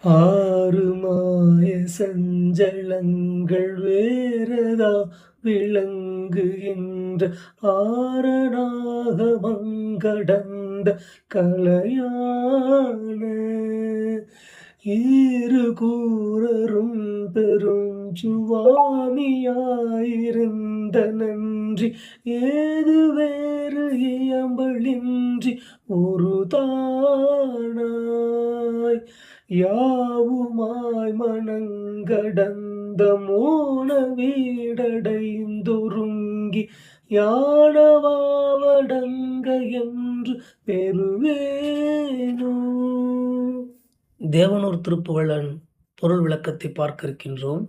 ஆறு மாய சஞ்சலங்கள் வேறதா விளங்குகின்ற ஆரணாக மங்கடந்த கலையான ஈறு கூறரும் பெருஞ்சுவாமியாயிருந்த நன்றி ஏது வேறு இயம்பலின்றி ஒரு தானாய் யாவுமாய் மனங்கடந்த மோன வீடடைந்துருங்கி யானவாவடங்க என்று பெறுவேனோ. தேவனூர் திருப்புகழன் பொருள் விளக்கத்தை பார்க்க இருக்கின்றோம்.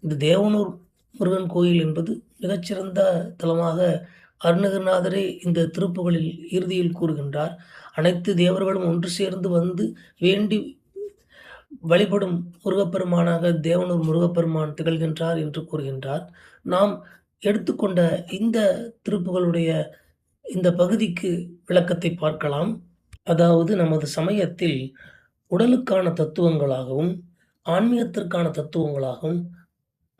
இந்த தேவனூர் முருகன் கோயில் என்பது மிகச்சிறந்த தலமாக அருணகிரிநாதரே இந்த திருப்புகழில் இறுதியில் கூறுகின்றார். அனைத்து தேவர்களும் ஒன்று சேர்ந்து வந்து வேண்டி வழிபடும் முருகப்பெருமானாக தேவனூர் முருகப்பெருமான் திகழ்கின்றார் என்று கூறுகின்றார். நாம் எடுத்துக்கொண்ட இந்த திருப்புகளுடைய இந்த பகுதிக்கு விளக்கத்தை பார்க்கலாம். அதாவது நமது சமயத்தில் உடலுக்கான தத்துவங்களாகவும் ஆன்மீகத்திற்கான தத்துவங்களாகவும்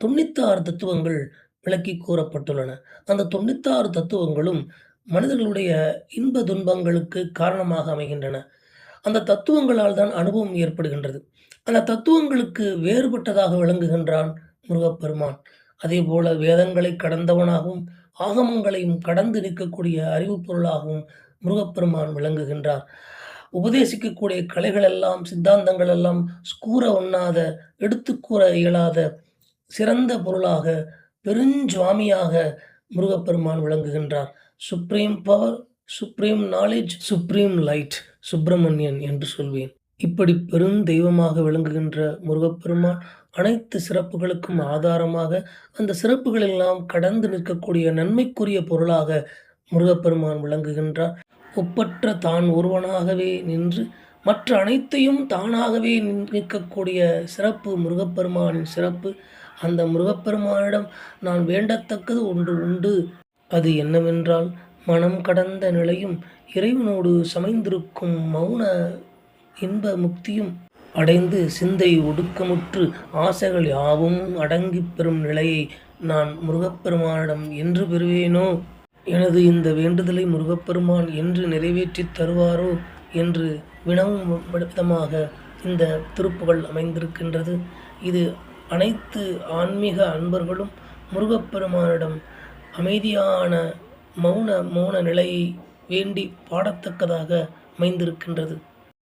96 தத்துவங்கள் விளக்கி கூறப்பட்டுள்ளன. அந்த 96 தத்துவங்களும் மனிதர்களுடைய இன்ப துன்பங்களுக்கு காரணமாக அமைகின்றன. அந்த தத்துவங்களால் தான் அனுபவம் ஏற்படுகின்றது. அந்த தத்துவங்களுக்கு வேறுபட்டதாக விளங்குகின்றான் முருகப்பெருமான். அதேபோல வேதங்களை கடந்தவனாகவும் ஆகமங்களையும் கடந்து நிற்கக்கூடிய அறிவுப் பொருளாகவும் முருகப்பெருமான் விளங்குகின்றார். உபதேசிக்கக்கூடிய கலைகள் எல்லாம் சித்தாந்தங்கள் எல்லாம் கூற ஒண்ணாத எடுத்து கூற இயலாத சிறந்த பொருளாக பெருஞ்சுவாமியாக முருகப்பெருமான் விளங்குகின்றார். Supreme power, supreme knowledge, supreme light, Subramanian என்று சொல்வேன். இப்படி பெருந்தெய்வமாக விளங்குகின்ற முருகப்பெருமான் அனைத்து சிறப்புகளுக்கும் ஆதாரமாக அந்த சிறப்புகளெல்லாம் கடந்து நிற்கக்கூடிய நன்மைக்குரிய பொருளாக முருகப்பெருமான் விளங்குகின்றார். ஒப்பற்ற தான் ஒருவனாகவே நின்று மற்ற அனைத்தையும் தானாகவே நிற்கக்கூடிய சிறப்பு முருகப்பெருமானின் சிறப்பு. அந்த முருகப்பெருமானிடம் நான் வேண்டத்தக்கது ஒன்று உண்டு. அது என்னவென்றால் மனம் கடந்த நிலையும் இறைவனோடு சமைந்திருக்கும் மௌன இன்ப முக்தியும் அடைந்து சிந்தை ஒடுக்கமுற்று ஆசைகள் யாவும் அடங்கி பெறும் நிலையை நான் முருகப்பெருமானிடம் என்று பெறுவேனோ. எனது இந்த வேண்டுதலை முருகப்பெருமான் என்று நிறைவேற்றி தருவாரோ என்று வினவும் விதமாக இந்த திருப்புகள் அமைந்திருக்கின்றது. இது அனைத்து ஆன்மீக அன்பர்களும் முருகப்பெருமானிடம் அமைதியான மௌன நிலையை வேண்டி பாடத்தக்கதாக அமைந்திருக்கின்றது.